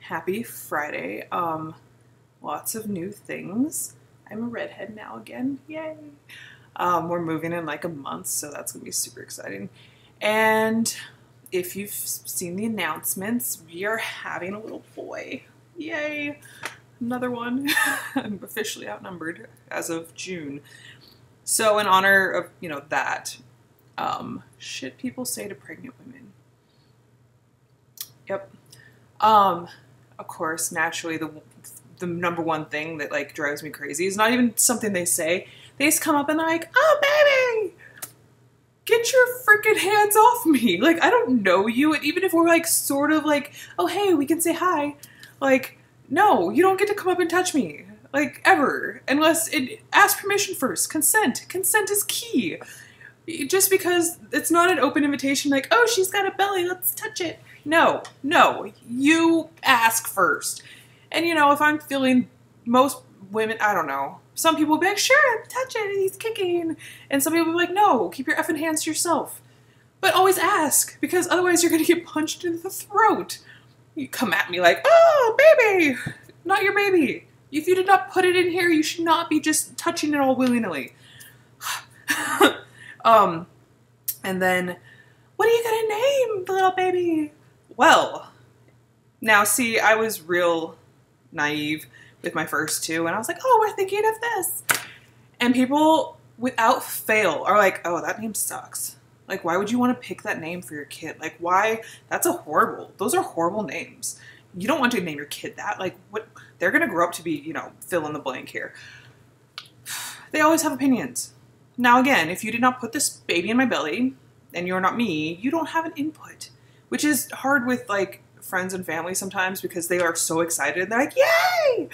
Happy Friday. Lots of new things. I'm a redhead now again. Yay. We're moving in like a month, so that's gonna be super exciting. And if you've seen the announcements, we are having a little boy. Yay. Another one. I'm officially outnumbered as of June. So in honor of, that, shit people say to pregnant women. Yep. Of course, naturally, the number one thing that like drives me crazy is not even something they say. They just come up and they're like, "Oh, baby, get your freaking hands off me!" Like, I don't know you, and even if we're like sort of like, "Oh, hey, we can say hi," like, no, you don't get to come up and touch me, like, ever, unless ask permission first. Consent. Consent is key. Just because it's not an open invitation, like, "Oh, she's got a belly, let's touch it." No, you ask first. And if I'm feeling, most women, I don't know, some people will be like, "Sure, touch it, he's kicking." And some people will be like, "No, keep your effing hands to yourself." But always ask, because otherwise you're going to get punched in the throat. You come at me like, "Oh, baby," not your baby. If you did not put it in here, you should not be just touching it all willy-nilly. And then, what are you gonna name the little baby? Well, now see, I was real naive with my first two, and I was like, "Oh, we're thinking of this." And people, without fail, are like, "Oh, that name sucks. Like, why would you want to pick that name for your kid? Like, why? Those are horrible names. You don't want to name your kid that. Like, what? They're gonna grow up to be, fill in the blank here." They always have opinions. Now again, if you did not put this baby in my belly, and you're not me, you don't have an input. Which is hard with, like, friends and family sometimes, because they are so excited, and they're like, "Yay!"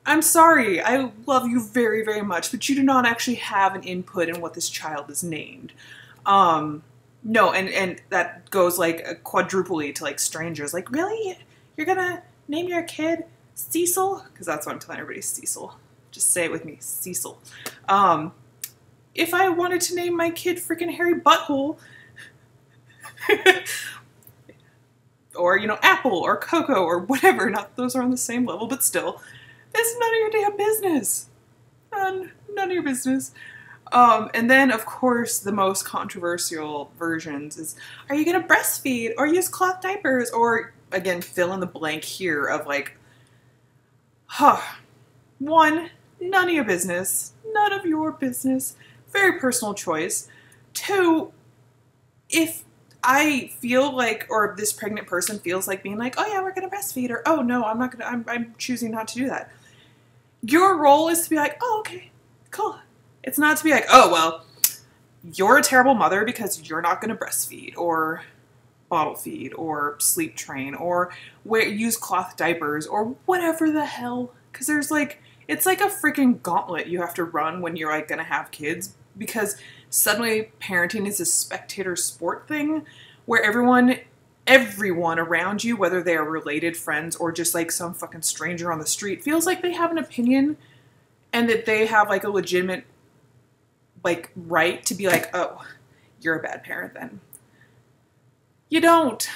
I'm sorry, I love you very, very much, but you do not actually have an input in what this child is named. No, and that goes, like, quadruply to, like, strangers. Like, "Really? You're gonna name your kid Cecil?" Because that's what I'm telling everybody, Cecil. Just say it with me, Cecil. If I wanted to name my kid freaking Harry Butthole, or, Apple or Coco or whatever, not those are on the same level, but still, it's none of your damn business. None of your business. And then, of course, the most controversial versions is, are you gonna breastfeed or use cloth diapers? Or, again, fill in the blank here of like, one, none of your business. None of your business. Very personal choice. Two, if I feel like, or this pregnant person feels like being like, "Oh yeah, we're gonna breastfeed," or, "Oh no, I'm choosing not to do that." Your role is to be like, "Oh, okay, cool." It's not to be like, "Oh, well, you're a terrible mother because you're not gonna breastfeed, or bottle feed, or sleep train, or use cloth diapers, or whatever the hell." Because there's like, it's like a freaking gauntlet you have to run when you're like gonna have kids, because suddenly parenting is a spectator sport thing where everyone around you, whether they are related, friends, or just like some fucking stranger on the street, feels like they have an opinion and that they have like a legitimate like right to be like, "Oh, you're a bad parent then." You don't.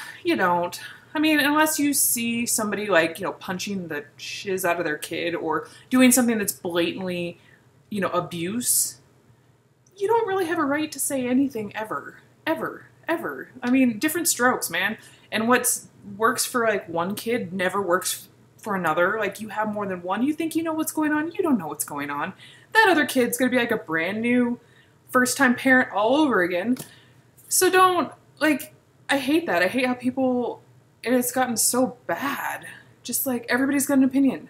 I mean, unless you see somebody like, punching the shiz out of their kid or doing something that's blatantly, abuse, you don't really have a right to say anything ever. Ever. Ever. I mean, different strokes, man. And what works for like one kid never works for another. Like, you have more than one. You think you know what's going on? You don't know what's going on. That other kid's gonna be like a brand new first-time parent all over again. So don't, like, I hate that. I hate how people, and it's gotten so bad. Just like, everybody's got an opinion.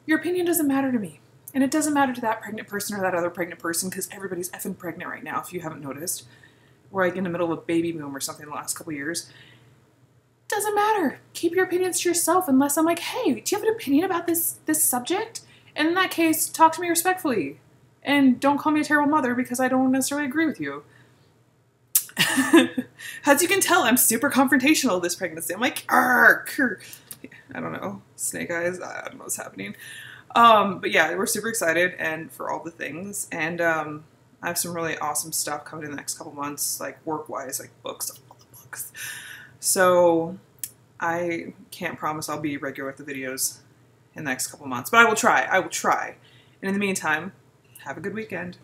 Your opinion doesn't matter to me. And it doesn't matter to that pregnant person or that other pregnant person, because everybody's effing pregnant right now, if you haven't noticed. We're like in the middle of a baby boom or something the last couple years. Doesn't matter. Keep your opinions to yourself, unless I'm like, "Hey, do you have an opinion about this subject?" And in that case, talk to me respectfully. And don't call me a terrible mother because I don't necessarily agree with you. As you can tell, I'm super confrontational this pregnancy. I'm like, "Argh." I don't know. Snake eyes. I don't know what's happening. But yeah, we're super excited and for all the things. And I have some really awesome stuff coming in the next couple months, like work-wise, like books, all the books. So I can't promise I'll be regular with the videos in the next couple months, but I will try. I will try. And in the meantime, have a good weekend.